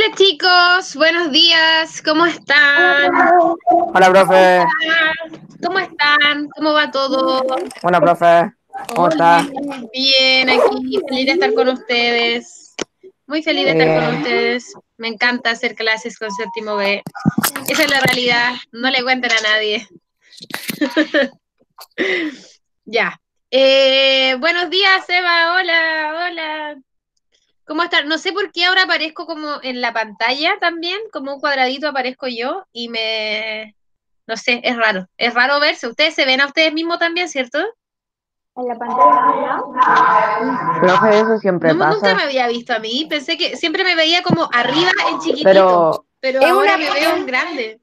Hola chicos, buenos días, ¿cómo están? Hola, profe. ¿Cómo están? ¿Cómo va todo? Hola, profe. ¿Cómo Hola, está? bien, aquí, feliz de estar con ustedes. Muy feliz de Muy estar con bien. ustedes. Me encanta hacer clases con séptimo B. Esa es la realidad, no le cuenten a nadie. Ya. Buenos días, Eva. Hola, hola. ¿Cómo están? No sé por qué ahora aparezco como en la pantalla también, como un cuadradito aparezco yo y no sé, es raro verse. Ustedes se ven a ustedes mismos también, ¿cierto? En la pantalla de lado. Profe, eso siempre Nunca pasa. me había visto a mí, pensé que siempre me veía como arriba en chiquitito, Pero pero Es ahora una, me veo en grande.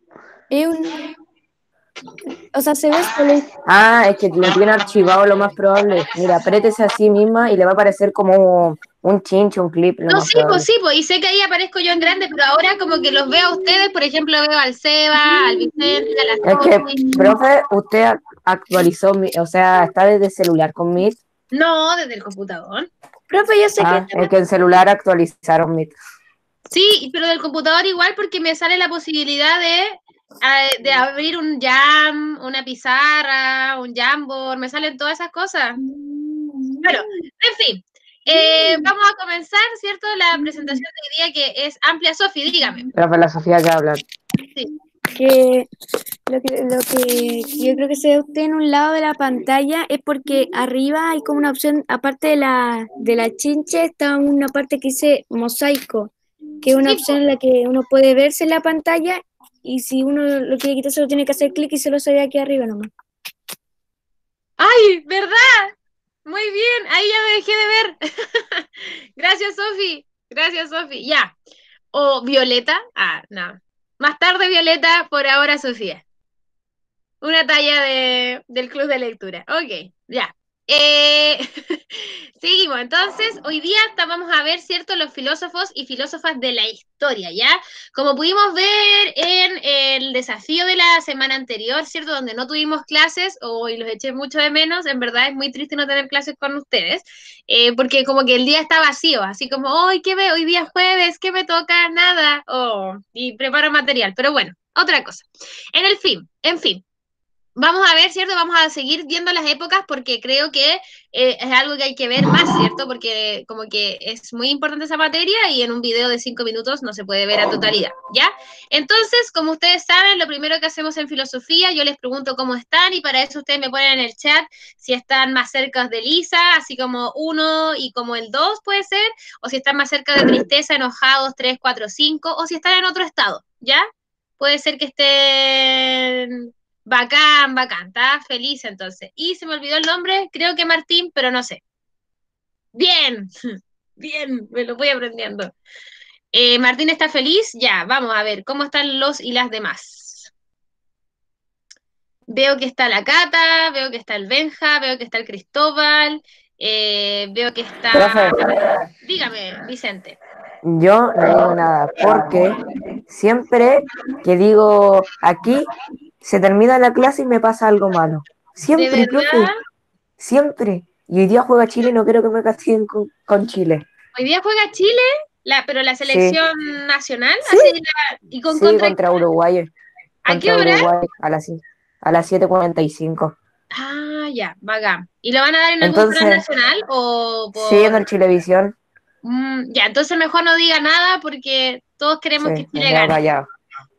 es un, o sea, se ve solo. es que lo tiene archivado lo más probable. Mira, apriétese a sí misma y le va a aparecer como un chincho, un clip, lo No, más probable. sí, pues, y sé que ahí aparezco yo en grande, pero ahora como que los veo a ustedes, por ejemplo, veo al Seba, al Vicente, a la Es que, Sofi. profe, usted actualizó, o sea, está desde celular con Meet. No, desde el computador. Profe, yo sé que Es que en celular actualizaron Meet. Sí, pero del computador igual porque me sale la posibilidad de abrir un Jam, una pizarra, un Jamboard, me salen todas esas cosas. Bueno, en fin, vamos a comenzar, ¿cierto? La presentación de hoy día que es amplia. Sofi, dígame. Profe, la Sofía ya habla. Sí. que lo que yo creo que se ve usted en un lado de la pantalla es porque arriba hay como una opción, aparte de la chinche, está una parte que dice mosaico, que es una Sí, opción po. en la que uno puede verse en la pantalla y si uno lo quiere quitar solo tiene que hacer clic y se lo se ve aquí arriba nomás. ¡Ay, verdad! Muy bien, ahí ya me dejé de ver. Gracias, Sofi. Gracias, Sofi. Ya. O Violeta. Ah, no. Más tarde, Violeta, por ahora, Sofía. Una talla del club de lectura. Ok, ya. Eh, seguimos. Entonces, hoy día vamos a ver, ¿cierto?, los filósofos y filósofas de la historia, ¿ya? Como pudimos ver en el desafío de la semana anterior, ¿cierto?, donde no tuvimos clases, hoy los eché mucho de menos, en verdad es muy triste no tener clases con ustedes, porque como que el día está vacío, así como, hoy, ¿qué veo? Hoy día es jueves, ¿qué me toca? Nada. Oh, y preparo material, pero bueno, otra cosa. En fin. Vamos a ver, ¿cierto? Vamos a seguir viendo las épocas porque creo que es algo que hay que ver más, ¿cierto? Porque como que es muy importante esa materia y en un video de 5 minutos no se puede ver a totalidad, ¿ya? Entonces, como ustedes saben, lo primero que hacemos en filosofía, yo les pregunto cómo están y para eso ustedes me ponen en el chat si están más cerca de Lisa, así como 1 y como el 2 puede ser, o si están más cerca de tristeza, enojados, 3, 4, 5, o si están en otro estado, ¿ya? Puede ser que estén bacán, bacán, está feliz entonces. Y se me olvidó el nombre, creo que Martín, pero no sé. Bien, bien, me lo voy aprendiendo. Martín está feliz, ya, vamos a ver cómo están los y las demás. Veo que está la Cata, veo que está el Benja, veo que está el Cristóbal, veo que está... Profe, Dígame, Vicente. yo no digo nada porque siempre que digo aquí, se termina la clase y me pasa algo malo. ¿De Siempre, verdad? profe, siempre. Y hoy día juega Chile y no quiero que me castiguen con Chile. ¿Hoy día juega Chile? Pero la Sí, selección nacional, sí, así, ¿y con sí, contra contra Uruguay. a qué Contra hora? Uruguay a las 7:45. Ah, ya, bacán. ¿Y lo van a dar en algún canal Entonces, nacional o sí, en por...? el Chilevisión. Ya, entonces mejor no diga nada porque todos Sí, queremos que me Chile quedo gane. callado.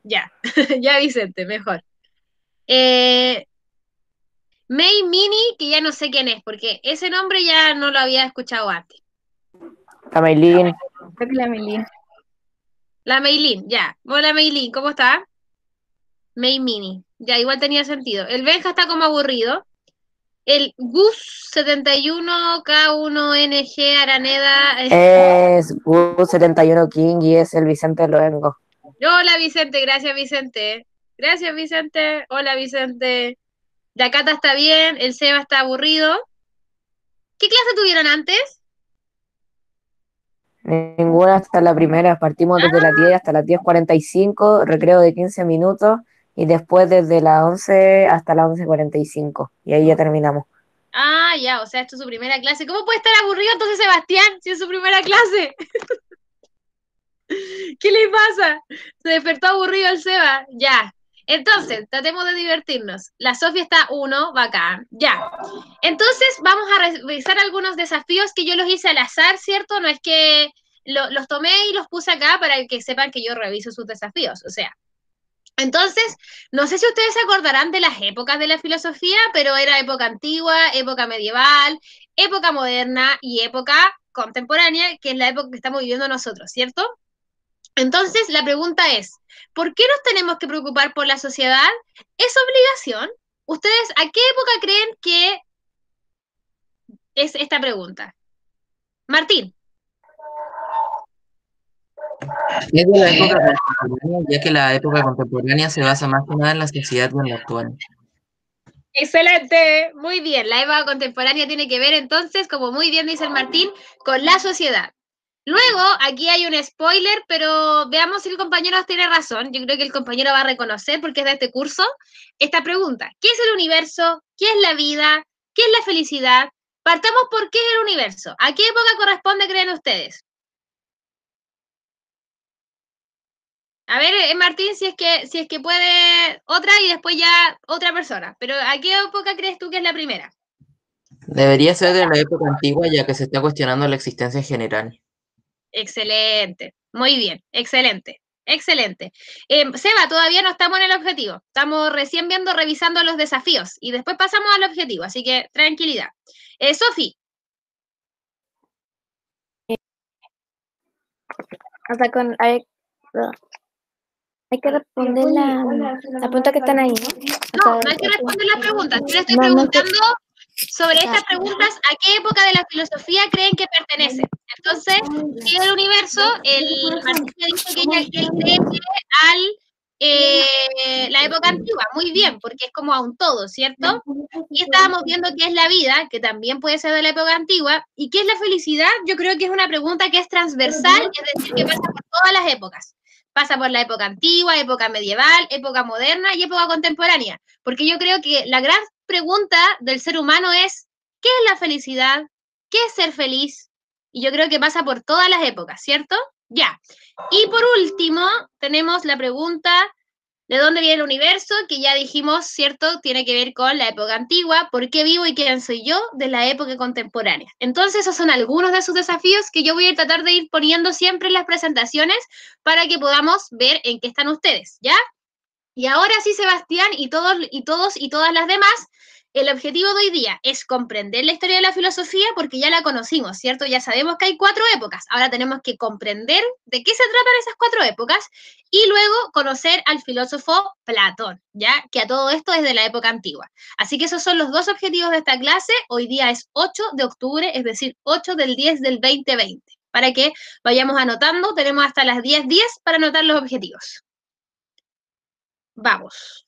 Ya, ya Vicente, mejor. Eh, May Mini, que ya no sé quién es, porque ese nombre ya no lo había escuchado antes. Tameilín, Creo que la Melina. La Maylin, ya. Hola Maylin, ¿cómo está? May Mini. Ya, igual tenía sentido. El Benja está como aburrido. El Gus 71K1NG Araneda. es U71 King y es el Vicente Luengo. Hola Vicente, gracias Vicente. Gracias Vicente. Hola Vicente. La Cata está bien, el Seba está aburrido. ¿Qué clase tuvieron antes? Ninguna hasta la primera. Partimos desde las 10 hasta las 10:45, recreo de 15 minutos y después desde las 11 hasta las 11:45. Y ahí ya terminamos. Ya, o sea, esto es su primera clase. ¿Cómo puede estar aburrido entonces Sebastián si es su primera clase? ¿Qué le pasa? Se despertó aburrido el Seba. Ya. Entonces, tratemos de divertirnos. La Sofía está uno, bacán. Ya. Entonces, vamos a revisar algunos desafíos que yo los hice al azar, ¿cierto? No es que los tomé y los puse acá para que sepan que yo reviso sus desafíos. O sea, entonces, no sé si ustedes se acordarán de las épocas de la filosofía, pero era época antigua, época medieval, época moderna y época contemporánea, que es la época que estamos viviendo nosotros, ¿cierto? Entonces, la pregunta es, ¿por qué nos tenemos que preocupar por la sociedad? ¿Es obligación? ¿Ustedes a qué época creen que es esta pregunta? Martín, Es de la época contemporánea, ya que la época contemporánea se basa más que nada en la sociedad y en lo actual. excelente, muy bien. La época contemporánea tiene que ver entonces, como muy bien dice el Martín, con la sociedad. Luego, aquí hay un spoiler, pero veamos si el compañero tiene razón. Yo creo que el compañero va a reconocer, porque es de este curso, esta pregunta. ¿Qué es el universo? ¿Qué es la vida? ¿Qué es la felicidad? Partamos por qué es el universo. ¿A qué época corresponde, creen ustedes? A ver, Martín, si es que puede otra y después ya otra persona. Pero ¿a qué época crees tú que es la primera? Debería ser de la época antigua, ya que se está cuestionando la existencia en general. Excelente, muy bien, excelente, excelente. Seba, todavía no estamos en el objetivo, estamos recién viendo, revisando los desafíos y después pasamos al objetivo, así que tranquilidad. Sofi, Hasta con, hay que responder la pregunta que están ahí, ¿no? no hay que responder las preguntas, yo le estoy No, no, preguntando sobre estas preguntas, ¿a qué época de la filosofía creen que pertenecen? Entonces, ¿qué es el universo? El Martín me dijo que él cree que la época antigua, muy bien, porque es como a un todo, ¿cierto? Y estábamos viendo qué es la vida, que también puede ser de la época antigua, y qué es la felicidad. Yo creo que es una pregunta que es transversal, es decir, que pasa por todas las épocas. Pasa por la época antigua, época medieval, época moderna y época contemporánea. Porque yo creo que la gran pregunta del ser humano es, ¿qué es la felicidad? ¿Qué es ser feliz? Y yo creo que pasa por todas las épocas, ¿cierto? Ya. Y por último, tenemos la pregunta ¿de dónde viene el universo? Que ya dijimos, ¿cierto? Tiene que ver con la época antigua. ¿Por qué vivo y quién soy yo? De la época contemporánea. Entonces, esos son algunos de sus desafíos que yo voy a tratar de ir poniendo siempre en las presentaciones para que podamos ver en qué están ustedes, ¿ya? Y ahora sí, Sebastián, y todas las demás, el objetivo de hoy día es comprender la historia de la filosofía porque ya la conocimos, ¿cierto? Ya sabemos que hay 4 épocas. Ahora tenemos que comprender de qué se tratan esas 4 épocas y luego conocer al filósofo Platón, ¿ya? Que a todo esto es de la época antigua. Así que esos son los 2 objetivos de esta clase. Hoy día es 8 de octubre, es decir, 8 del 10 del 2020. Para que vayamos anotando, tenemos hasta las 10:10 para anotar los objetivos. Vamos.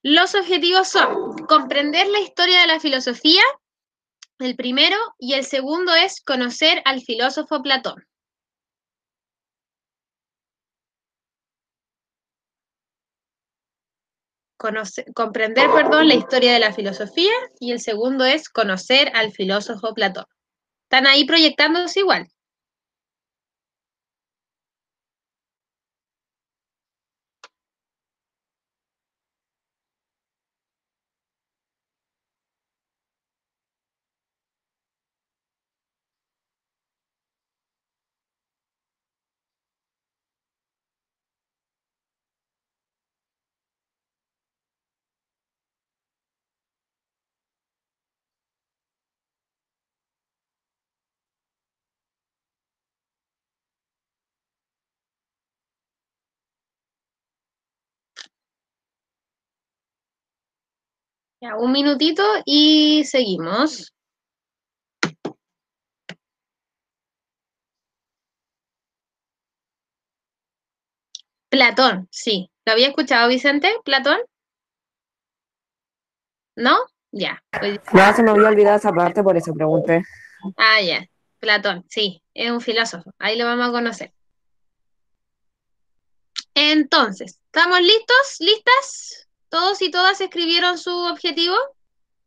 Los objetivos son comprender la historia de la filosofía, el primero, y el segundo es conocer al filósofo Platón. Comprender, perdón, la historia de la filosofía, y el segundo es conocer al filósofo Platón. ¿Están ahí proyectándose igual? Ya, un minutito y seguimos. Platón, sí. ¿Lo había escuchado, Vicente? ¿Platón? ¿No? Ya. Pues, No, se me había olvidado esa parte, por eso pregunté. ya. Platón, sí, es un filósofo. Ahí lo vamos a conocer. Entonces, ¿estamos listos? ¿Listas? ¿Todos y todas escribieron su objetivo?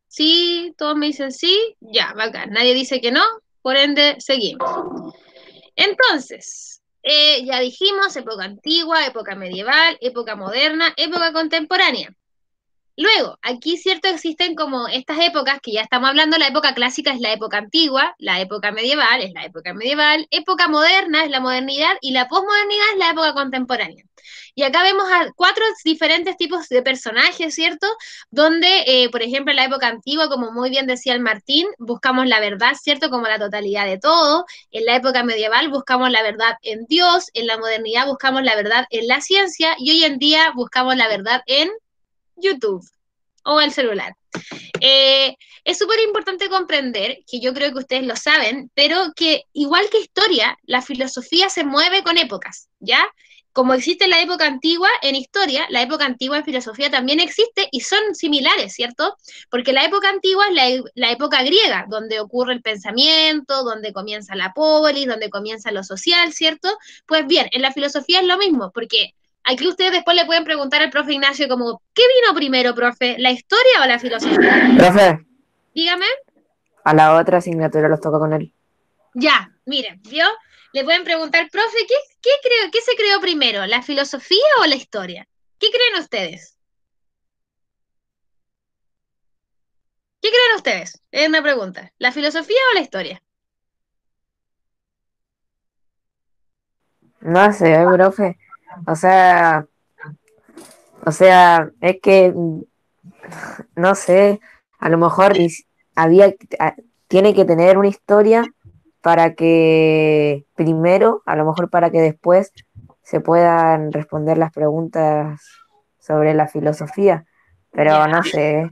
Sí, todos me dicen sí. Ya, bacán. Nadie dice que no, por ende, seguimos. Entonces, ya dijimos época antigua, época medieval, época moderna, época contemporánea. Luego, aquí cierto existen como estas épocas que ya estamos hablando, la época clásica es la época antigua, la época medieval es la época medieval, época moderna es la modernidad y la posmodernidad es la época contemporánea. Y acá vemos a 4 diferentes tipos de personajes, ¿cierto? Donde, por ejemplo, en la época antigua, como muy bien decía el Martín, buscamos la verdad, ¿cierto? Como la totalidad de todo. En la época medieval buscamos la verdad en Dios, en la modernidad buscamos la verdad en la ciencia y hoy en día buscamos la verdad en YouTube o el celular. Es súper importante comprender, que yo creo que ustedes lo saben, pero que igual que historia, la filosofía se mueve con épocas, ¿ya? Como existe la época antigua en historia, la época antigua en filosofía también existe y son similares, ¿cierto? Porque la época antigua es la época griega, donde ocurre el pensamiento, donde comienza la polis, donde comienza lo social, ¿cierto? Pues bien, en la filosofía es lo mismo, porque aquí ustedes después le pueden preguntar al profe Ignacio como, ¿qué vino primero, profe? ¿La historia o la filosofía? Profe, Dígame. a la otra asignatura los toca con él. Ya, miren, ¿vio? Le pueden preguntar, profe, ¿qué se creó primero, la filosofía o la historia? ¿Qué creen ustedes? ¿Qué creen ustedes? Es una pregunta. ¿La filosofía o la historia? No sé, profe. O sea, es que, no sé, a lo mejor había, tiene que tener una historia para que primero, a lo mejor para que después se puedan responder las preguntas sobre la filosofía, pero Ya, no sé, es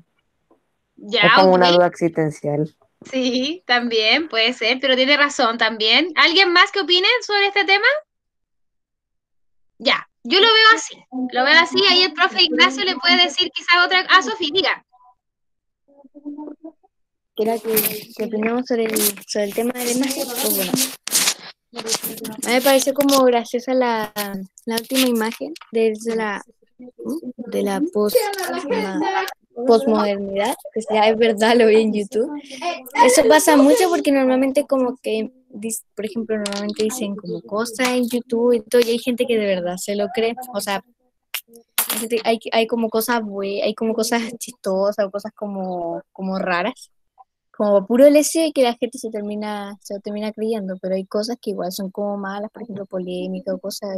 ya, como ok. una duda existencial. Sí, también puede ser, pero tiene razón también. ¿Alguien más que opine sobre este tema? Ya, yo lo veo así. Lo veo así, ahí el profe Ignacio le puede decir quizás otra. Ah, Sofía, diga. Que era que opinamos sobre el tema de la imagen. Pues bueno, a mí me pareció como graciosa la última imagen de la posmodernidad, que ya es verdad, lo vi en YouTube. Eso pasa mucho porque normalmente como que, por ejemplo, normalmente dicen como cosas en YouTube y todo, y hay gente que de verdad se lo cree. O sea, hay como cosas hay como cosas chistosas o cosas como raras, como puro LC que la gente se lo termina creyendo, pero hay cosas que igual son como malas, por ejemplo, polémica o cosas,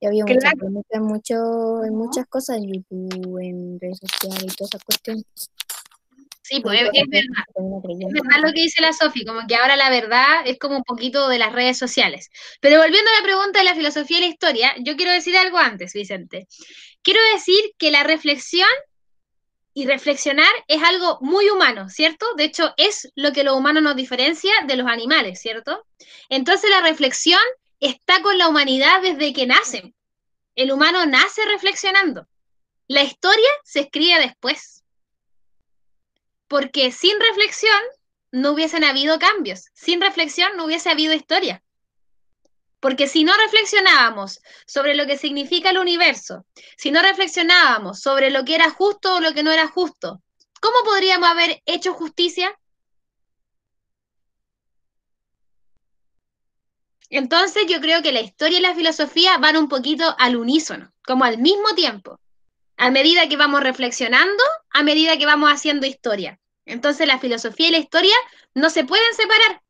y había mucha Claro, polémica en muchas cosas, en YouTube, en redes sociales y todas esas cuestiones. sí, Y hay pues cosas es que verdad. se termina Es creyendo. verdad lo que dice la Sofi, como que ahora la verdad es como un poquito de las redes sociales. Pero volviendo a la pregunta de la filosofía y la historia, yo quiero decir algo antes, Vicente. Quiero decir que la reflexión y reflexionar es algo muy humano, ¿cierto? De hecho, es lo que lo humano nos diferencia de los animales, ¿cierto? Entonces la reflexión está con la humanidad desde que nacen. El humano nace reflexionando. La historia se escribe después, porque sin reflexión no hubiesen habido cambios, sin reflexión no hubiese habido historia. Porque si no reflexionábamos sobre lo que significa el universo, si no reflexionábamos sobre lo que era justo o lo que no era justo, ¿cómo podríamos haber hecho justicia? Entonces yo creo que la historia y la filosofía van un poquito al unísono, como al mismo tiempo, a medida que vamos reflexionando, a medida que vamos haciendo historia. Entonces la filosofía y la historia no se pueden separar,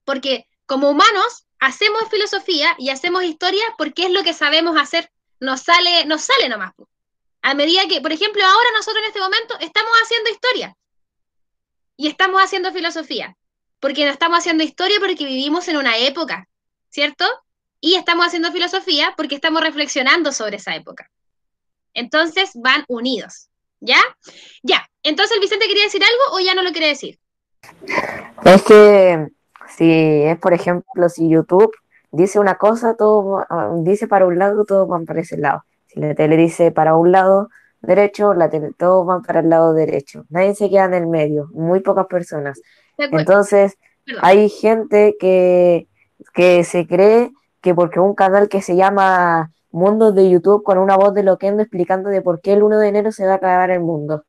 porque como humanos hacemos filosofía y hacemos historia porque es lo que sabemos hacer, nos sale nomás. A medida que, por ejemplo, ahora nosotros en este momento estamos haciendo historia y estamos haciendo filosofía, porque no estamos haciendo historia porque vivimos en una época, ¿cierto? Y estamos haciendo filosofía porque estamos reflexionando sobre esa época. Entonces van unidos, ¿ya? Ya. Entonces, ¿el Vicente quería decir algo o ya no lo quiere decir? Es que si es, por ejemplo, si YouTube dice una cosa, todo dice para un lado, todo va para ese lado. Si la tele dice para un lado, derecho, todos van para el lado derecho. Nadie se queda en el medio, muy pocas personas. De acuerdo, Entonces, perdón. hay gente que se cree que porque un canal que se llama Mundos de YouTube con una voz de Loquendo explicando de por qué el 1 de enero se va a acabar el mundo.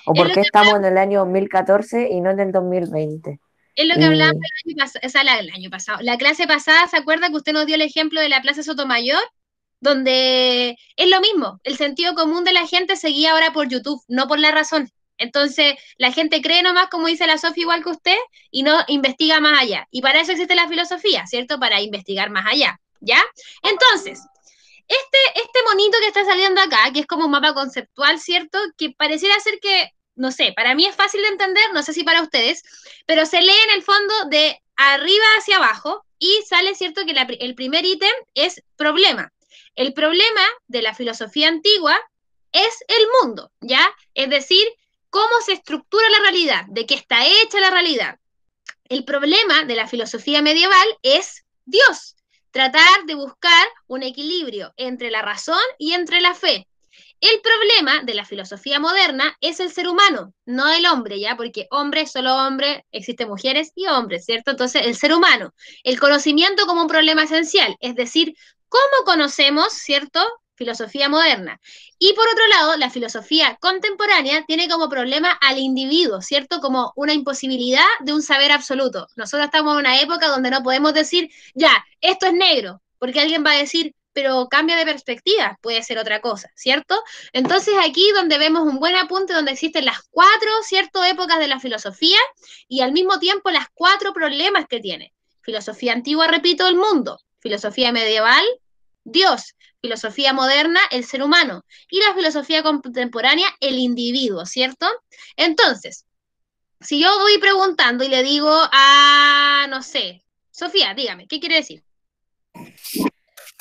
O Es por lo qué que, estamos en el año 2014 y no en el 2020. es lo que hablábamos Y el año pasado, o sea, el año pasado. La clase pasada, ¿se acuerda que usted nos dio el ejemplo de la Plaza Sotomayor? Donde es lo mismo, el sentido común de la gente se guía ahora por YouTube, no por la razón. Entonces, la gente cree nomás, como dice la Sofía, igual que usted, y no investiga más allá. Y para eso existe la filosofía, ¿cierto? Para investigar más allá, ¿ya? Entonces, este monito que está saliendo acá, que es como un mapa conceptual, ¿cierto? Que pareciera ser que, no sé, para mí es fácil de entender, no sé si para ustedes, pero se lee en el fondo de arriba hacia abajo y sale, ¿cierto? Que el primer ítem es problema. El problema de la filosofía antigua es el mundo, ¿ya? Es decir, cómo se estructura la realidad, de qué está hecha la realidad. El problema de la filosofía medieval es Dios, tratar de buscar un equilibrio entre la razón y entre la fe. El problema de la filosofía moderna es el ser humano, no el hombre, ¿ya? Porque hombre, solo hombre, existen mujeres y hombres, ¿cierto? Entonces, el ser humano, el conocimiento como un problema esencial, es decir, ¿cómo conocemos, ¿cierto? Filosofía moderna. Y por otro lado, la filosofía contemporánea tiene como problema al individuo, ¿cierto? Como una imposibilidad de un saber absoluto. Nosotros estamos en una época donde no podemos decir, ya, esto es negro, porque alguien va a decir, pero cambia de perspectiva, puede ser otra cosa, ¿cierto? Entonces aquí donde vemos un buen apunte donde existen las cuatro, ¿cierto?, épocas de la filosofía y al mismo tiempo las cuatro problemas que tiene. Filosofía antigua, repito, el mundo. Filosofía medieval, Dios. Filosofía moderna, el ser humano. Y la filosofía contemporánea, el individuo, ¿cierto? Entonces, si yo voy preguntando y le digo a, no sé, Sofía, dígame, ¿qué quiere decir?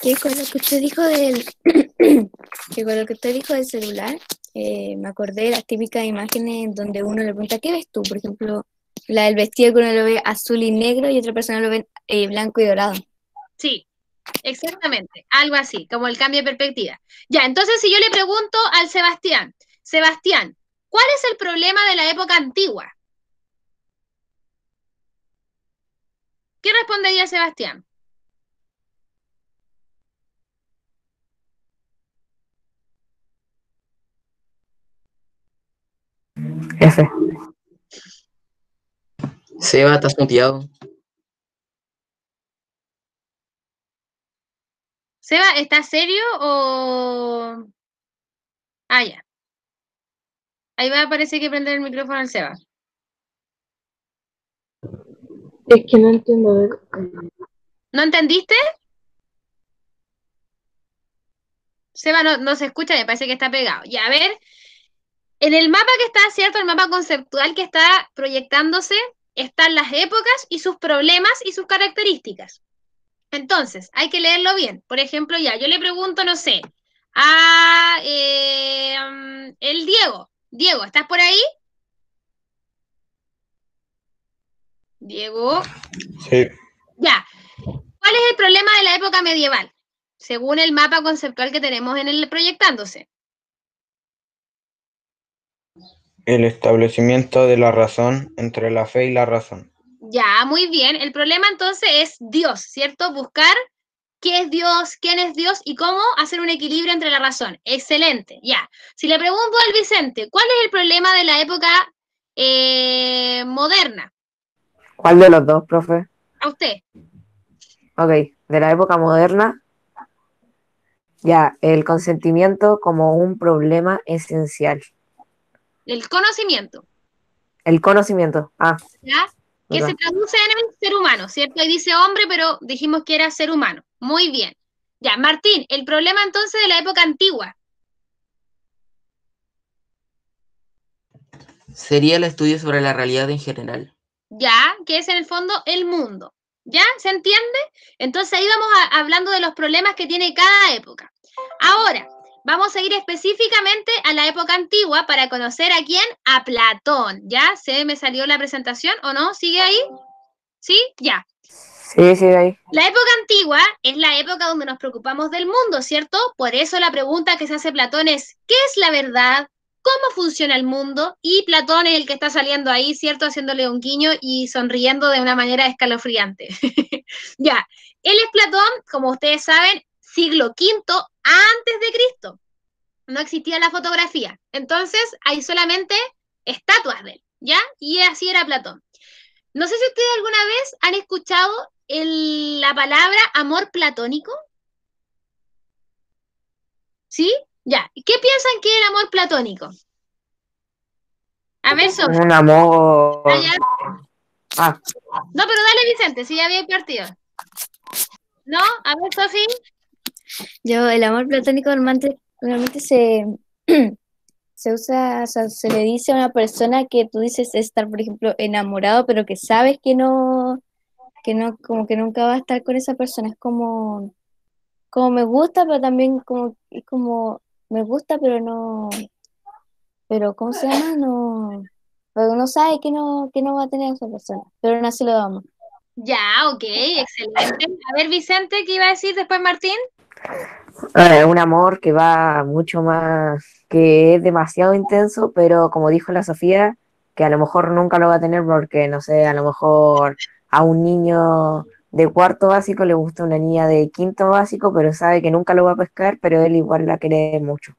Que con lo que usted dijo del que con lo que usted dijo del celular, me acordé de las típicas imágenes en donde uno le pregunta, ¿qué ves tú? Por ejemplo, la del vestido que uno lo ve azul y negro y otra persona lo ve blanco y dorado. Sí, exactamente, algo así, como el cambio de perspectiva. Ya, entonces si yo le pregunto al Sebastián, Sebastián, ¿cuál es el problema de la época antigua? ¿Qué respondería Sebastián? F. Seba, estás muteado. Seba, ¿estás serio o...? Ah, ya. Ahí va a aparecer que prender el micrófono al Seba. Es que no entiendo. A ver. ¿No entendiste? Seba no se escucha, me parece que está pegado. Ya, a ver, en el mapa que está, ¿cierto? El mapa conceptual que está proyectándose, están las épocas y sus problemas y sus características. Entonces, hay que leerlo bien. Por ejemplo, ya, yo le pregunto, no sé, a el Diego. Diego, ¿estás por ahí? Diego. Sí, Ya. ¿Cuál es el problema de la época medieval? Según el mapa conceptual que tenemos en el proyectándose. el establecimiento de la razón entre la fe y la razón. Ya, muy bien. El problema entonces es Dios, ¿cierto? Buscar qué es Dios, quién es Dios y cómo hacer un equilibrio entre la razón. Excelente, ya. Si le pregunto al Vicente, ¿cuál es el problema de la época moderna? ¿Cuál de los dos, profe? A usted. Ok, de la época moderna, ya, el consentimiento como un problema esencial. El conocimiento, El conocimiento. ¿ya? Que se ¿verdad? traduce en el ser humano, ¿cierto? Ahí dice hombre, pero dijimos que era ser humano. Muy bien. Ya, Martín, el problema entonces de la época antigua. Sería el estudio sobre la realidad en general. Ya, que es en el fondo el mundo. ¿Ya? ¿Se entiende? Entonces ahí vamos hablando de los problemas que tiene cada época. Ahora, vamos a ir específicamente a la época antigua para conocer a quién, a Platón. ¿Ya? ¿Se me salió la presentación o no? ¿Sigue ahí? ¿Sí? Ya. Sí, sí, ahí. La época antigua es la época donde nos preocupamos del mundo, ¿cierto? Por eso la pregunta que se hace Platón es, ¿qué es la verdad? ¿Cómo funciona el mundo? Y Platón es el que está saliendo ahí, ¿cierto? Haciéndole un guiño y sonriendo de una manera escalofriante. Ya, él es Platón, como ustedes saben, siglo V antes de Cristo. No existía la fotografía. Entonces hay solamente estatuas de él, ¿ya? Y así era Platón. No sé si ustedes alguna vez han escuchado la palabra amor platónico. ¿Sí? Ya. ¿Qué piensan que es el amor platónico? A ver, Sofi. Un amor. Ah, ya. Ah, No, pero dale, Vicente, si ya había partido. ¿No? A ver, Sofi. El amor platónico normalmente se usa, o sea, se le dice a una persona que tú dices estar, por ejemplo, enamorado, pero que sabes que no, como que nunca va a estar con esa persona. Es como me gusta, pero también es como me gusta, pero no, pero ¿cómo se llama? No, pero uno sabe que no va a tener esa persona, pero aún así lo ama. Ya, ok, excelente. A ver, Vicente, ¿qué iba a decir después Martín? un amor que va mucho más, que es demasiado intenso, pero como dijo la Sofía, que a lo mejor nunca lo va a tener porque, no sé, a lo mejor a un niño de cuarto básico le gusta una niña de quinto básico, pero sabe que nunca lo va a pescar, pero él igual la quiere mucho.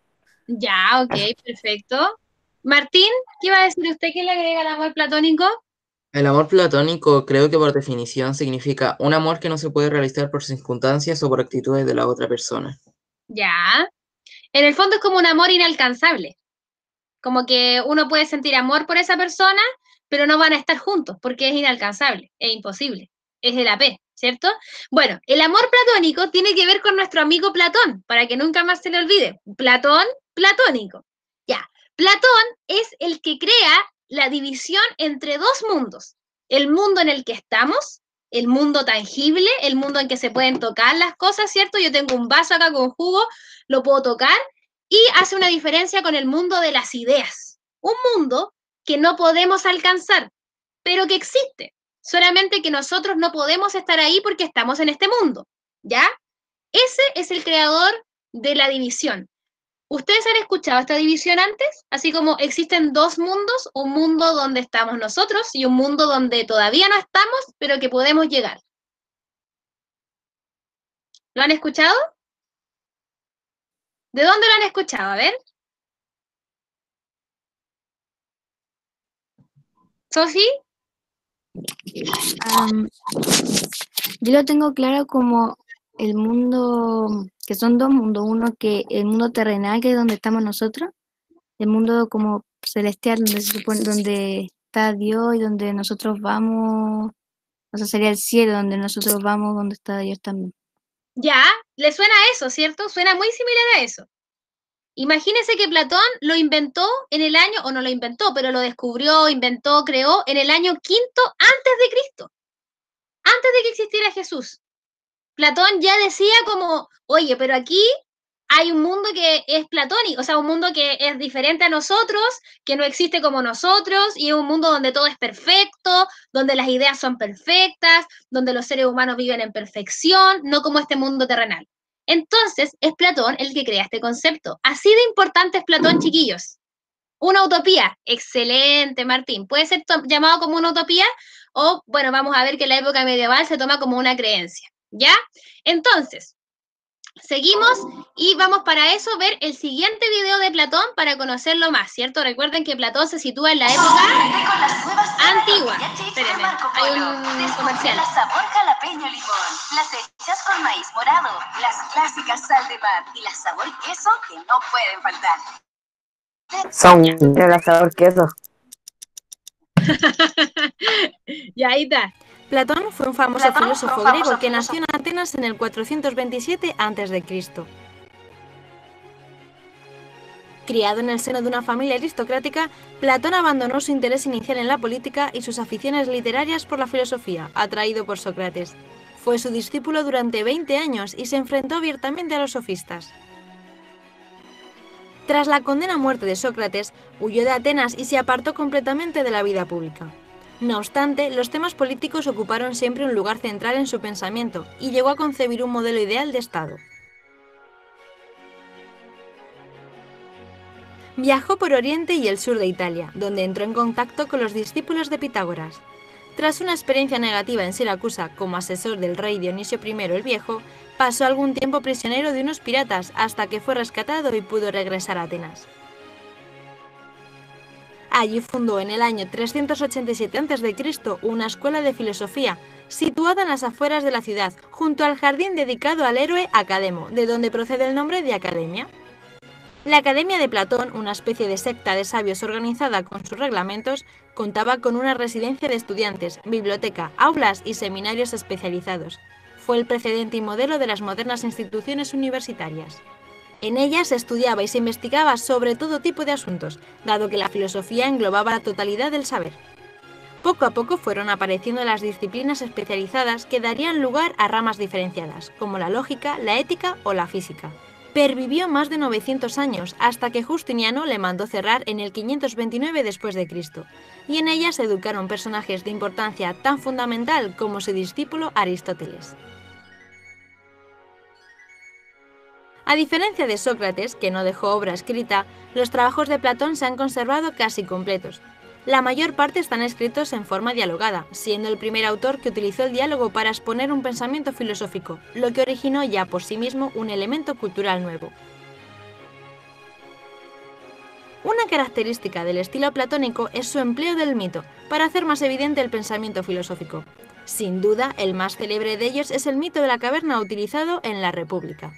Ya, ok, perfecto. Martín, ¿qué iba a decir usted que le agrega al amor platónico? El amor platónico creo que por definición significa un amor que no se puede realizar por circunstancias o por actitudes de la otra persona. Ya. En el fondo es como un amor inalcanzable. Como que uno puede sentir amor por esa persona, pero no van a estar juntos porque es inalcanzable, es imposible. Es el AP, ¿cierto? Bueno, el amor platónico tiene que ver con nuestro amigo Platón, para que nunca más se le olvide. Platón, platónico. Ya, Platón es el que crea la división entre dos mundos. El mundo en el que estamos, el mundo tangible, el mundo en que se pueden tocar las cosas, ¿cierto? Yo tengo un vaso acá con jugo, lo puedo tocar y hace una diferencia con el mundo de las ideas. Un mundo que no podemos alcanzar, pero que existe. Solamente que nosotros no podemos estar ahí porque estamos en este mundo. ¿Ya? Ese es el creador de la división. ¿Ustedes han escuchado esta división antes? Así como existen dos mundos, un mundo donde estamos nosotros y un mundo donde todavía no estamos, pero que podemos llegar. ¿Lo han escuchado? ¿De dónde lo han escuchado? A ver. ¿Sofi? Yo lo tengo claro como el mundo, que son dos mundos, uno que el mundo terrenal, que es donde estamos nosotros, el mundo como celestial, donde se supone, donde está Dios y donde nosotros vamos, o sea, sería el cielo, donde nosotros vamos, donde está Dios también. Ya, le suena a eso, ¿cierto? Suena muy similar a eso. Imagínese que Platón lo inventó en el año, o no lo inventó, pero lo descubrió, inventó, creó en el año quinto antes de Cristo, antes de que existiera Jesús. Platón ya decía como, oye, pero aquí hay un mundo que es platónico, o sea, un mundo que es diferente a nosotros, que no existe como nosotros, y es un mundo donde todo es perfecto, donde las ideas son perfectas, donde los seres humanos viven en perfección, no como este mundo terrenal. Entonces, es Platón el que crea este concepto. Así de importante es Platón, chiquillos. Una utopía. Excelente, Martín. Puede ser llamado como una utopía o, bueno, vamos a ver que en la época medieval se toma como una creencia. ¿Ya? Entonces, seguimos y vamos para eso ver el siguiente video de Platón para conocerlo más, ¿cierto? Recuerden que Platón se sitúa en la época antigua. Espérenme, hay un comercial. Sabor jalapeño limón, las hechas con maíz morado, las clásicas sal de mar y las sabor queso que no pueden faltar. Son el asador queso. Y ahí está. Platón fue un famoso filósofo griego que nació en Atenas en el 427 a.C. Criado en el seno de una familia aristocrática, Platón abandonó su interés inicial en la política y sus aficiones literarias por la filosofía, atraído por Sócrates. Fue su discípulo durante 20 años y se enfrentó abiertamente a los sofistas. Tras la condena a muerte de Sócrates, huyó de Atenas y se apartó completamente de la vida pública. No obstante, los temas políticos ocuparon siempre un lugar central en su pensamiento y llegó a concebir un modelo ideal de Estado. Viajó por Oriente y el sur de Italia, donde entró en contacto con los discípulos de Pitágoras. Tras una experiencia negativa en Siracusa como asesor del rey Dionisio I el Viejo, pasó algún tiempo prisionero de unos piratas hasta que fue rescatado y pudo regresar a Atenas. Allí fundó en el año 387 a.C. una escuela de filosofía, situada en las afueras de la ciudad, junto al jardín dedicado al héroe Academo, de donde procede el nombre de academia. La Academia de Platón, una especie de secta de sabios organizada con sus reglamentos, contaba con una residencia de estudiantes, biblioteca, aulas y seminarios especializados. Fue el precedente y modelo de las modernas instituciones universitarias. En ella se estudiaba y se investigaba sobre todo tipo de asuntos, dado que la filosofía englobaba la totalidad del saber. Poco a poco fueron apareciendo las disciplinas especializadas que darían lugar a ramas diferenciadas, como la lógica, la ética o la física. Pervivió más de 900 años, hasta que Justiniano le mandó cerrar en el 529 después de Cristo, y en ella se educaron personajes de importancia tan fundamental como su discípulo Aristóteles. A diferencia de Sócrates, que no dejó obra escrita, los trabajos de Platón se han conservado casi completos. La mayor parte están escritos en forma dialogada, siendo el primer autor que utilizó el diálogo para exponer un pensamiento filosófico, lo que originó ya por sí mismo un elemento cultural nuevo. Una característica del estilo platónico es su empleo del mito, para hacer más evidente el pensamiento filosófico. Sin duda, el más célebre de ellos es el mito de la caverna utilizado en la República.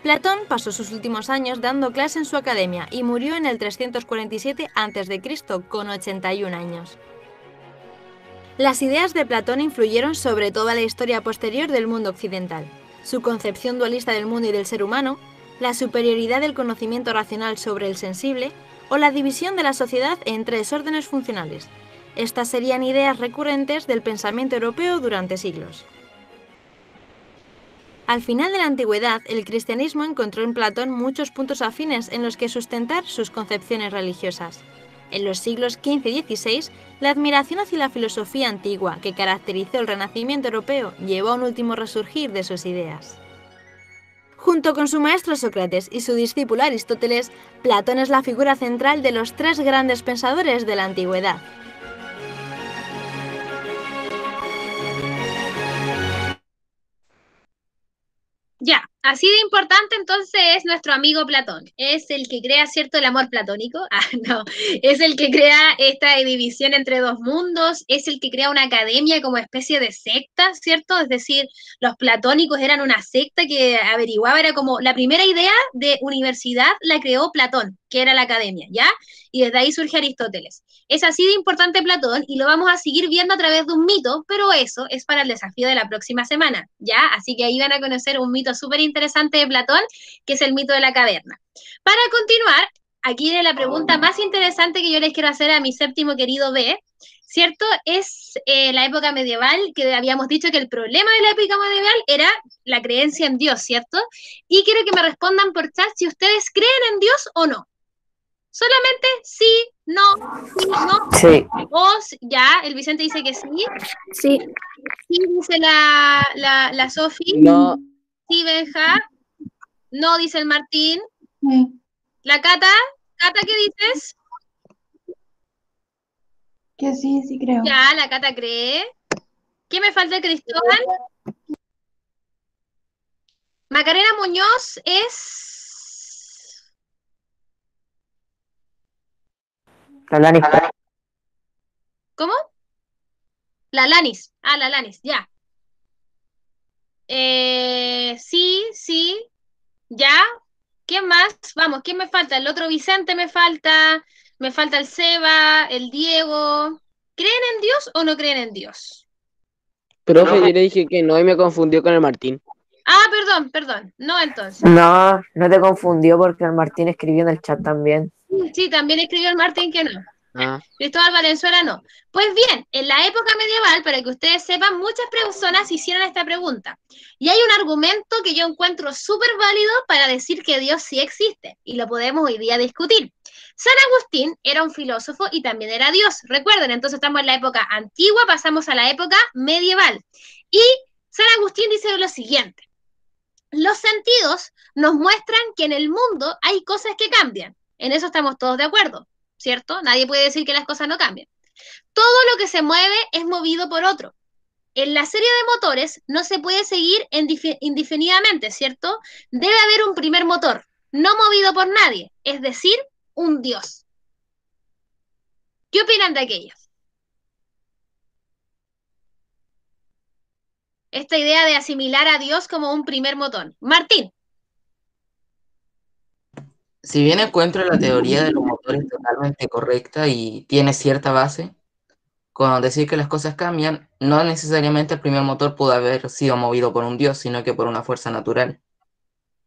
Platón pasó sus últimos años dando clase en su academia y murió en el 347 a.C. con 81 años. Las ideas de Platón influyeron sobre toda la historia posterior del mundo occidental. Su concepción dualista del mundo y del ser humano, la superioridad del conocimiento racional sobre el sensible o la división de la sociedad en tres órdenes funcionales. Estas serían ideas recurrentes del pensamiento europeo durante siglos. Al final de la antigüedad, el cristianismo encontró en Platón muchos puntos afines en los que sustentar sus concepciones religiosas. En los siglos XV y XVI, la admiración hacia la filosofía antigua que caracterizó el Renacimiento europeo llevó a un último resurgir de sus ideas. Junto con su maestro Sócrates y su discípulo Aristóteles, Platón es la figura central de los tres grandes pensadores de la antigüedad. Ya, así de importante entonces es nuestro amigo Platón. Es el que crea, ¿cierto?, el amor platónico. Ah, no, es el que crea esta división entre dos mundos, es el que crea una academia como especie de secta, ¿cierto? Es decir, los platónicos eran una secta que averiguaba, era como la primera idea de universidad la creó Platón, que era la academia, ¿ya? Y desde ahí surge Aristóteles. Es así de importante Platón y lo vamos a seguir viendo a través de un mito, pero eso es para el desafío de la próxima semana, ¿ya? Así que ahí van a conocer un mito súper interesante de Platón, que es el mito de la caverna. Para continuar, aquí viene la pregunta más interesante que yo les quiero hacer a mi séptimo querido B, ¿cierto? Es la época medieval, que habíamos dicho que el problema de la época medieval era la creencia en Dios, ¿cierto? Y quiero que me respondan por chat si ustedes creen en Dios o no. Solamente sí, no, sí, no. Sí. O ya, el Vicente dice que sí. Sí. Sí, dice la Sofi. No. Sí, Benja. No, dice el Martín. La Cata. Cata, ¿qué dices? Que sí, sí creo. Ya, la Cata cree. ¿Qué me falta, Cristóbal? Macarena Muñoz es... La Lanis. ¿Cómo? La Lanis. Ah, la Lanis, ya. Sí, sí. ¿Ya? ¿Quién más? Vamos, ¿quién me falta? El otro Vicente me falta el Seba, el Diego. ¿Creen en Dios o no creen en Dios? Profe, yo le dije que no y me confundió con el Martín. Ah, perdón. No, entonces. No te confundió porque el Martín escribió en el chat también. Sí, también escribió el Martín que no. Ah, Cristóbal Valenzuela no. Pues bien, en la época medieval, para que ustedes sepan, muchas personas hicieron esta pregunta. Y hay un argumento que yo encuentro súper válido para decir que Dios sí existe, y lo podemos hoy día discutir. San Agustín era un filósofo y también era Dios. Recuerden, entonces estamos en la época antigua, pasamos a la época medieval. Y San Agustín dice lo siguiente. Los sentidos nos muestran que en el mundo hay cosas que cambian. En eso estamos todos de acuerdo, ¿cierto? Nadie puede decir que las cosas no cambian. Todo lo que se mueve es movido por otro. En la serie de motores no se puede seguir indefinidamente, ¿cierto? Debe haber un primer motor, no movido por nadie, es decir, un Dios. ¿Qué opinan de aquello? Esta idea de asimilar a Dios como un primer motor. Martín. Si bien encuentro la teoría de los motores totalmente correcta y tiene cierta base, con decir que las cosas cambian, no necesariamente el primer motor pudo haber sido movido por un dios, sino que por una fuerza natural.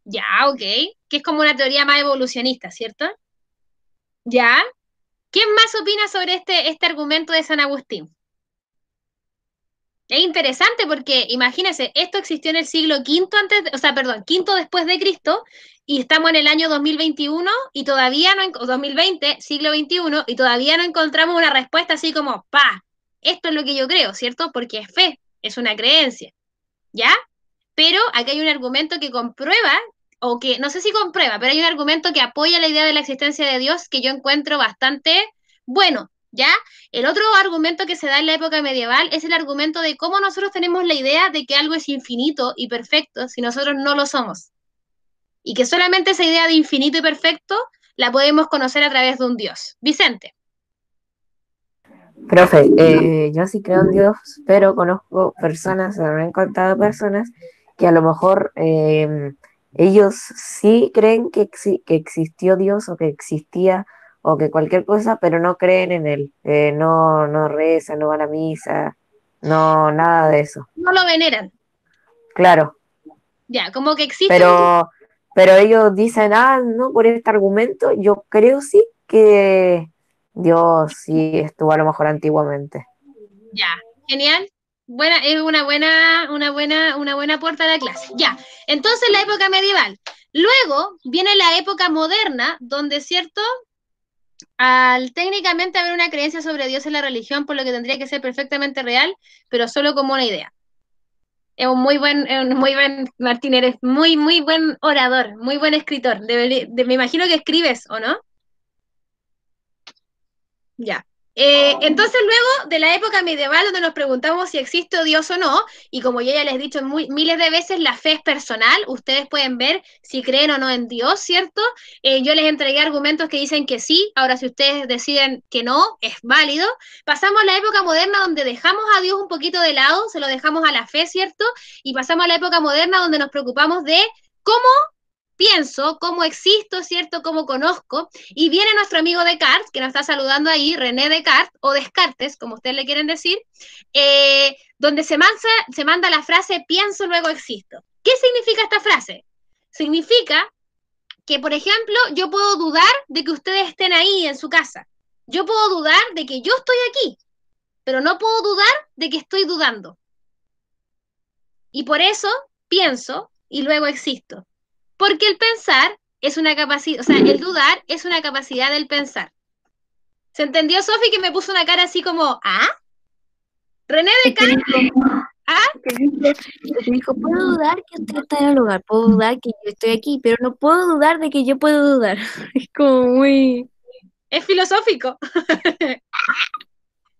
Ya, ok. Que es como una teoría más evolucionista, ¿cierto? Ya. ¿Quién más opina sobre este argumento de San Agustín? Es interesante porque, imagínense, esto existió en el siglo V quinto después de Cristo, y estamos en el año 2021 y todavía no, 2020, siglo XXI, y todavía no encontramos una respuesta así como, esto es lo que yo creo, ¿cierto? Porque es fe, es una creencia, ¿ya? Pero aquí hay un argumento que comprueba, o que, no sé si comprueba, pero hay un argumento que apoya la idea de la existencia de Dios que yo encuentro bastante bueno, ¿ya? El otro argumento que se da en la época medieval es el argumento de cómo nosotros tenemos la idea de que algo es infinito y perfecto si nosotros no lo somos. Y que solamente esa idea de infinito y perfecto la podemos conocer a través de un Dios. Vicente. Profe, yo sí creo en Dios, pero conozco personas, me han contado personas que a lo mejor ellos sí creen que existió Dios o que existía o que cualquier cosa, pero no creen en él, no rezan, no van a misa, no, nada de eso. No lo veneran. Claro, Ya, como que existe un... pero ellos dicen, no, por este argumento, yo creo sí que Dios sí estuvo a lo mejor antiguamente. Ya, genial. Buena, es una buena puerta a la clase. Ya, entonces la época medieval. Luego viene la época moderna, donde, ¿cierto? Al técnicamente haber una creencia sobre Dios en la religión, por lo que tendría que ser perfectamente real, pero solo como una idea. Es un muy buen, Martín, eres muy, muy buen orador, muy buen escritor. Me imagino que escribes, ¿o no? Ya. Entonces, luego de la época medieval, donde nos preguntamos si existe Dios o no, y como yo ya les he dicho miles de veces, la fe es personal, ustedes pueden ver si creen o no en Dios, ¿cierto? Yo les entregué argumentos que dicen que sí, ahora si ustedes deciden que no, es válido. Pasamos a la época moderna, donde dejamos a Dios un poquito de lado, se lo dejamos a la fe, ¿cierto? Y pasamos a la época moderna, donde nos preocupamos de cómo pienso, cómo existo, ¿cierto? Cómo conozco. Y viene nuestro amigo Descartes, que nos está saludando ahí, René Descartes, o Descartes, como ustedes le quieren decir, donde se manda la frase pienso, luego existo. ¿Qué significa esta frase? Significa que, por ejemplo, yo puedo dudar de que ustedes estén ahí en su casa. Yo puedo dudar de que yo estoy aquí, pero no puedo dudar de que estoy dudando. Y por eso pienso y luego existo. Porque el pensar es una capacidad, o sea, el dudar es una capacidad del pensar. ¿Se entendió, Sofi, que me puso una cara así como, René Descartes, dijo, puedo dudar que usted está en el lugar, puedo dudar que yo estoy aquí, pero no puedo dudar de que yo puedo dudar. Es como muy... Es filosófico.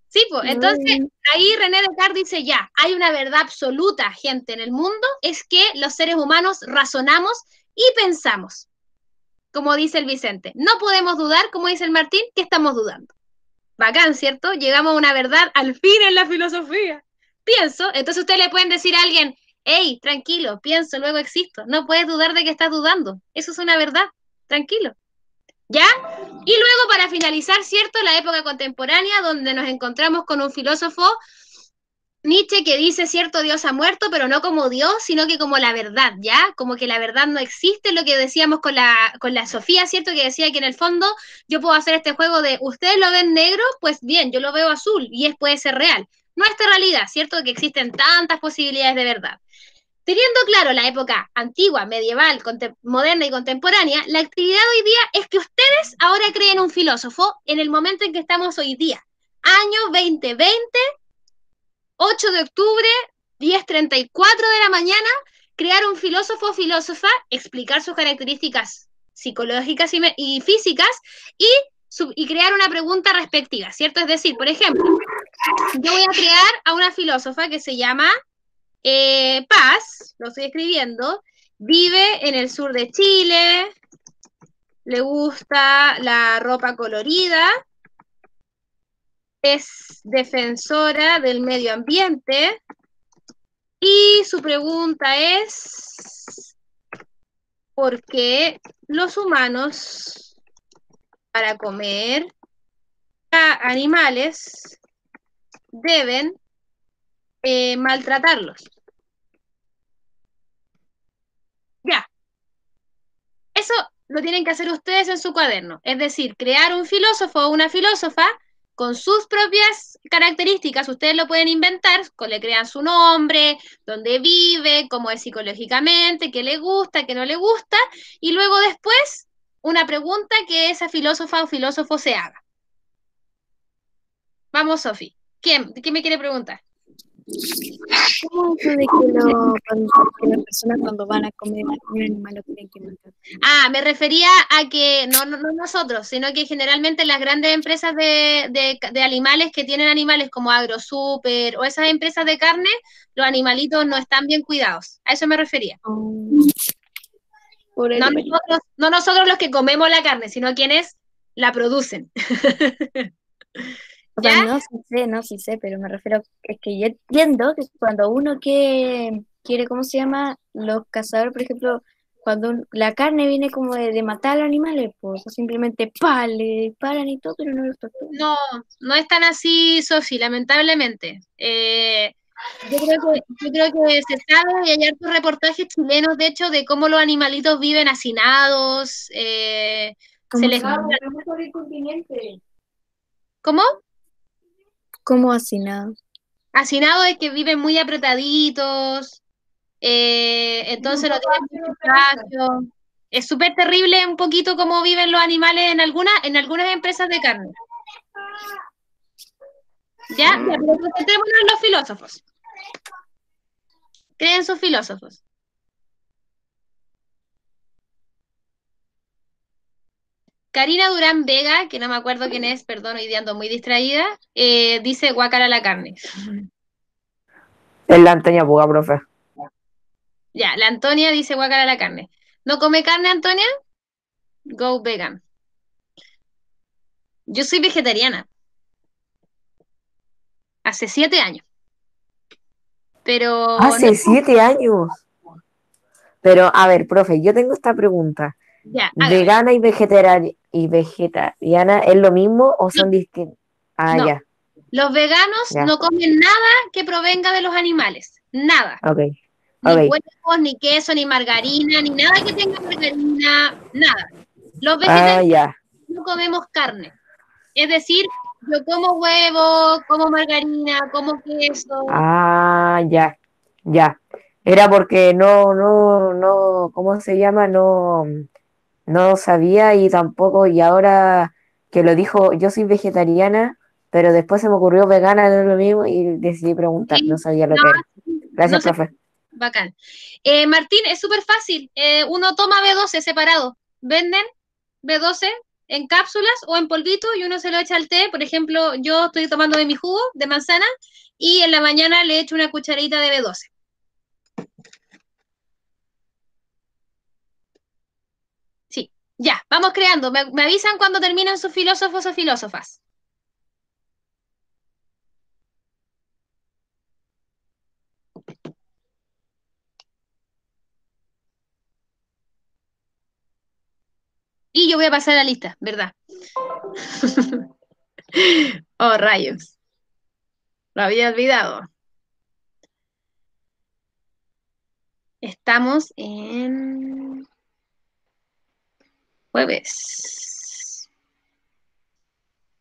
Sí, pues, entonces ahí René Descartes dice, ya, hay una verdad absoluta, gente, en el mundo, es que los seres humanos razonamos y pensamos, como dice el Vicente. No podemos dudar, como dice el Martín, que estamos dudando. Bacán, ¿cierto? Llegamos a una verdad al fin en la filosofía. Pienso, entonces ustedes le pueden decir a alguien, hey, tranquilo, pienso, luego existo. No puedes dudar de que estás dudando. Eso es una verdad, tranquilo. ¿Ya? Y luego, para finalizar, ¿cierto? La época contemporánea, donde nos encontramos con un filósofo Nietzsche que dice, cierto, Dios ha muerto, pero no como Dios, sino que como la verdad, ¿ya? Como que la verdad no existe, lo que decíamos con la Sofía, ¿cierto? Que decía que en el fondo yo puedo hacer este juego de, ustedes lo ven negro, pues bien, yo lo veo azul, y puede ser real. Nuestra realidad, ¿cierto? Que existen tantas posibilidades de verdad. Teniendo claro la época antigua, medieval, moderna y contemporánea, la actividad hoy día es que ustedes ahora creen un filósofo en el momento en que estamos hoy día. Año 2020, 8 de octubre, 10:34 de la mañana, crear un filósofo o filósofa, explicar sus características psicológicas y físicas y crear una pregunta respectiva, ¿cierto? Es decir, por ejemplo, yo voy a crear a una filósofa que se llama Paz, lo estoy escribiendo, vive en el sur de Chile, le gusta la ropa colorida, es defensora del medio ambiente y su pregunta es ¿por qué los humanos para comer a animales deben maltratarlos? Ya, eso lo tienen que hacer ustedes en su cuaderno, es decir, crear un filósofo o una filósofa con sus propias características, ustedes lo pueden inventar, le crean su nombre, dónde vive, cómo es psicológicamente, qué le gusta, qué no le gusta, y luego después una pregunta que esa filósofa o filósofo se haga. Vamos, Sofi. ¿Quién me quiere preguntar? ¿Cómo eso de que las personas cuando van a comer un animal lo tienen que matar? Ah, me refería a que no nosotros, sino que generalmente las grandes empresas de animales que tienen animales como AgroSuper o esas empresas de carne, los animalitos no están bien cuidados. A eso me refería. Por el No nosotros los que comemos la carne, sino quienes la producen. O sea, ¿Ya? no sí sé, pero me refiero, es que yo entiendo que cuando uno quiere, ¿cómo se llama? Los cazadores, por ejemplo, cuando la carne viene como de matar a los animales, pues o simplemente le disparan y todo, pero no los torturan. No es tan así, Sofi, lamentablemente. Yo creo que se sabe y hay hartos reportajes chilenos, de hecho, de cómo los animalitos viven hacinados. Se les... ¿Cómo? ¿Cómo hacinados? Hacinados es que viven muy apretaditos, entonces no tienen mucho espacio. Es súper terrible un poquito cómo viven los animales en algunas empresas de carne. Ya, pero concentrémonos en los filósofos. Creen sus filósofos. Karina Durán Vega, que no me acuerdo quién es, perdón, hoy día ando muy distraída, dice guácara la carne. Es la Antonia Puga, profe. Ya, la Antonia dice guácara la carne. ¿No come carne, Antonia? Go vegan. Yo soy vegetariana. Hace 7 años. Pero Hace no, 7 años. Pero, a ver, profe, yo tengo esta pregunta. ya, hágame. ¿Vegana y vegetariana es lo mismo o son distintos? Ah, No. ya, Los veganos ya. no comen nada que provenga de los animales. Nada. Ok, Ni ok. huevos, ni queso, ni margarina, ni nada que tenga margarina, nada. Los Ah, vegetarianos ya. no comemos carne. Es decir, yo como huevo, como margarina, como queso. Ah, ya, ya. Era porque no, ¿cómo se llama? No sabía y tampoco, y ahora que lo dijo, yo soy vegetariana, pero después se me ocurrió vegana, no es lo mismo, y decidí preguntar, no Sí, sabía lo no, que era. Gracias, no sé. profe. Bacán. Martín, es súper fácil. Uno toma B12 separado. Venden B12 en cápsulas o en polvito y uno se lo echa al té. Por ejemplo, yo estoy tomando de mi jugo de manzana y en la mañana le echo una cucharita de B12. Sí, ya, vamos creando. Me avisan cuando terminan sus filósofos o filósofas. Y yo voy a pasar la lista, ¿verdad? Oh, rayos. Lo había olvidado. Estamos en jueves.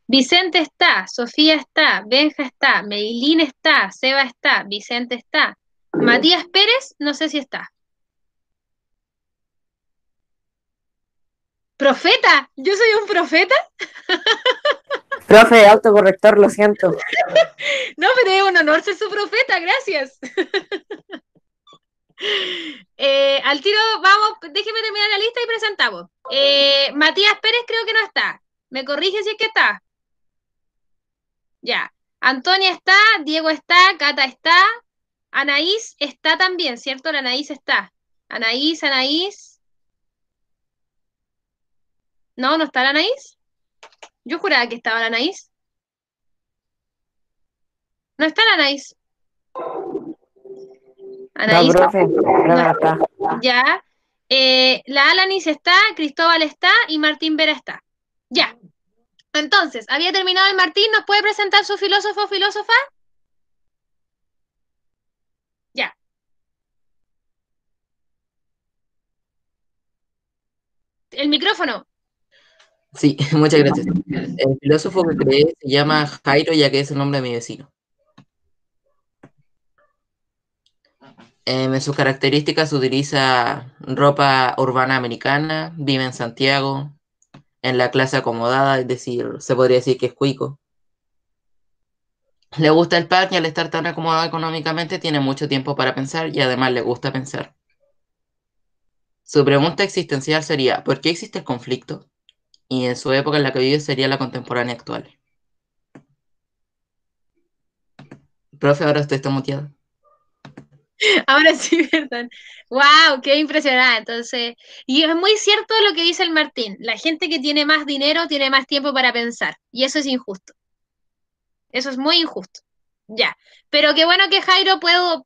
Vicente está, Sofía está, Benja está, Meilín está, Seba está, Vicente está. Matías Pérez, no sé si está. ¿Profeta? ¿Yo soy un profeta? Profe, autocorrector, lo siento. No, pero es un honor ser su profeta, gracias. Al tiro, vamos, déjeme terminar la lista y presentamos. Matías Pérez creo que no está. ¿Me corrige si es que está? Ya. Antonia está, Diego está, Cata está, Anaís está también, ¿cierto? La Anaís está. Anaís. No, no está la Anaís. Yo juraba que estaba la Anaís. No está la Anaís. No, Anaís. profe, no está. Ya. La Alanis está, Cristóbal está y Martín Vera está. Ya. Entonces, había terminado el Martín, ¿nos puede presentar su filósofo o filósofa? Ya. El micrófono. Sí, muchas gracias. El filósofo que creé se llama Jairo, ya que es el nombre de mi vecino. En sus características utiliza ropa urbana americana, vive en Santiago, en la clase acomodada, es decir, se podría decir que es cuico. Le gusta el pan y al estar tan acomodado económicamente tiene mucho tiempo para pensar y además le gusta pensar. Su pregunta existencial sería, ¿por qué existe el conflicto? Y en su época en la que vive sería la contemporánea actual. Profe, ahora usted está muteado. Ahora sí, ¿verdad? ¡Wow! ¡Qué impresionante! Entonces, y es muy cierto lo que dice el Martín. La gente que tiene más dinero tiene más tiempo para pensar. Y eso es injusto. Eso es muy injusto. Ya. Pero qué bueno que Jairo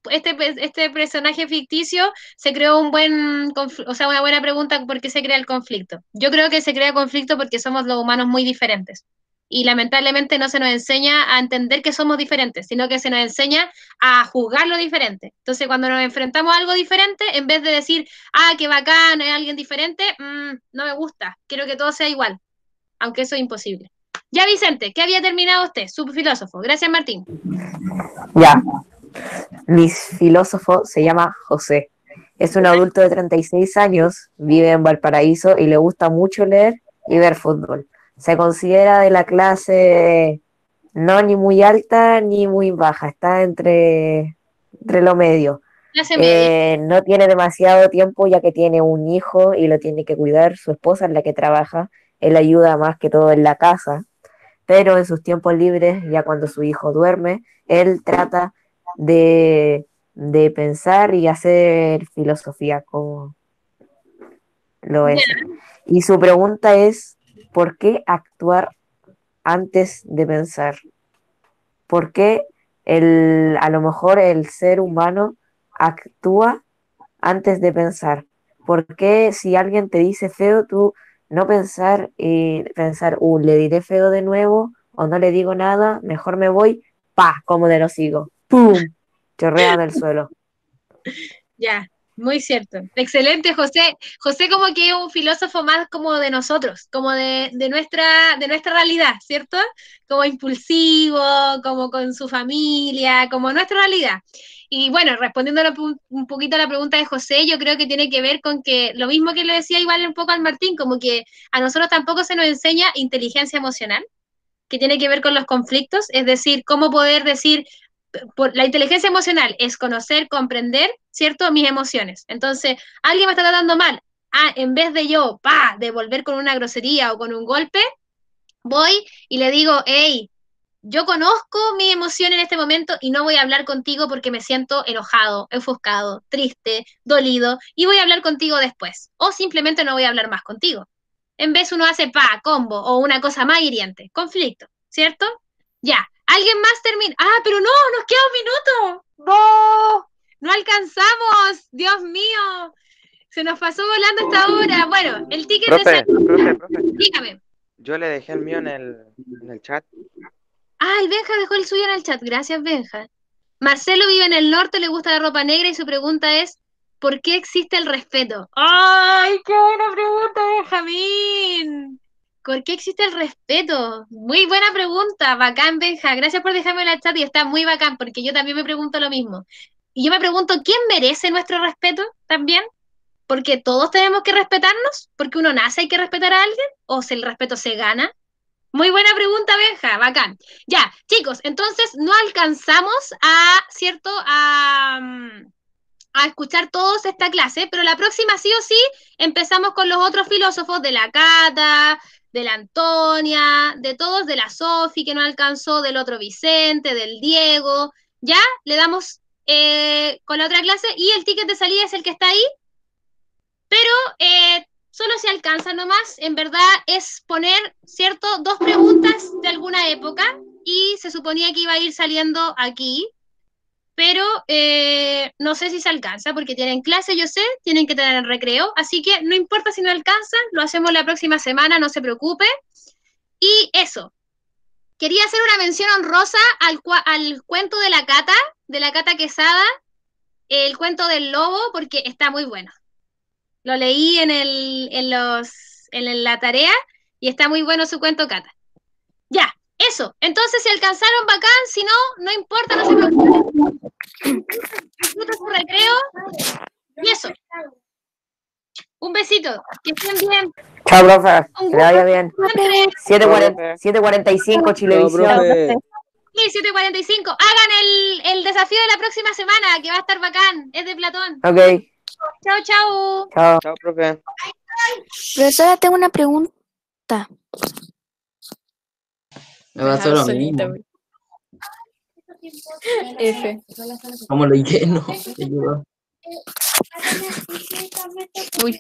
este personaje ficticio se creó una buena pregunta por qué se crea el conflicto. Yo creo que se crea conflicto porque somos los humanos muy diferentes. Y lamentablemente no se nos enseña a entender que somos diferentes, sino que se nos enseña a juzgar lo diferente. Entonces, cuando nos enfrentamos a algo diferente, en vez de decir, ah, qué bacán, es alguien diferente, no me gusta, quiero que todo sea igual, aunque eso es imposible. Ya, Vicente, ¿qué había terminado usted? Su filósofo. Gracias, Martín. Ya. Mi filósofo se llama José. Es un adulto de 36 años, vive en Valparaíso y le gusta mucho leer y ver fútbol. Se considera de la clase no ni muy alta ni muy baja, está entre lo medio. Clase media. No tiene demasiado tiempo ya que tiene un hijo y lo tiene que cuidar. Su esposa es la que trabaja, él ayuda más que todo en la casa, pero en sus tiempos libres, ya cuando su hijo duerme, él trata de pensar y hacer filosofía como lo es. Y su pregunta es, ¿por qué actuar antes de pensar? ¿Por qué a lo mejor el ser humano actúa antes de pensar? ¿Por qué si alguien te dice feo, tú no pensar y pensar, le diré feo de nuevo o no le digo nada, mejor me voy, como de los sigo, ¡pum! Chorrea del suelo. Ya, muy cierto. Excelente, José. José como que es un filósofo más como de nosotros, como de nuestra realidad, ¿cierto? Como impulsivo, como con su familia, como nuestra realidad. Y bueno, respondiendo un poquito a la pregunta de José, yo creo que tiene que ver con que lo mismo que le decía igual un poco al Martín, como que a nosotros tampoco se nos enseña inteligencia emocional, que tiene que ver con los conflictos, es decir, cómo poder decir, la inteligencia emocional es conocer, comprender, ¿cierto? Mis emociones. Entonces, alguien me está tratando mal. En vez de yo, devolver con una grosería o con un golpe, voy y le digo, hey, yo conozco mi emoción en este momento y no voy a hablar contigo porque me siento enojado, ofuscado, triste, dolido, y voy a hablar contigo después. O simplemente no voy a hablar más contigo. En vez uno hace combo o una cosa más hiriente, conflicto, ¿cierto? Ya, alguien más termina. Pero no, nos queda un minuto. No alcanzamos, Dios mío. Se nos pasó volando esta hora. Bueno, el ticket de Profe, dígame. yo le dejé el mío en el chat. El Benja dejó el suyo en el chat. Gracias, Benja. Marcelo vive en el norte, le gusta la ropa negra y su pregunta es, ¿Por qué existe el respeto? ¡Ay, qué buena pregunta, Benjamín! ¿Por qué existe el respeto? Muy buena pregunta, bacán, Benja. Gracias por dejarme en el chat y está muy bacán, porque yo también me pregunto lo mismo. Y yo me pregunto, ¿quién merece nuestro respeto también? ¿Porque todos tenemos que respetarnos? ¿Porque uno nace y hay que respetar a alguien? ¿O si el respeto se gana? Muy buena pregunta, Benja, bacán. Ya, chicos, entonces no alcanzamos ¿cierto? A escuchar todos esta clase, pero la próxima sí o sí empezamos con los otros filósofos de la Cata, de la Antonia, de todos, de la Sofi que no alcanzó, del otro Vicente, del Diego, ¿ya? Le damos con la otra clase y el ticket de salida es el que está ahí, pero solo se alcanza nomás, en verdad es poner, ¿cierto? 2 preguntas de alguna época y se suponía que iba a ir saliendo aquí, pero no sé si se alcanza porque tienen clase, yo sé, tienen que tener recreo, así que no importa si no alcanzan, lo hacemos la próxima semana, no se preocupe. Y eso, quería hacer una mención honrosa al cuento de la Cata Quesada, el cuento del lobo, porque está muy bueno. Lo leí en la tarea y está muy bueno su cuento, Cata. Ya, eso. Entonces, si alcanzaron, bacán. Si no, no importa, no se preocupen. Disfruten su recreo. Y eso. Un besito. Que estén bien. Chao, profe. Un Que le vaya bien. Entre 7:45 Chilevisión. profe. Sí, 7:45. Hagan el desafío de la próxima semana, que va a estar bacán. Es de Platón. Ok, Chao, chao. chao. Chao, profe. Profesora, tengo una pregunta. Me pasó lo mismo. F. Como lo lleno. Te ayudó. Uy.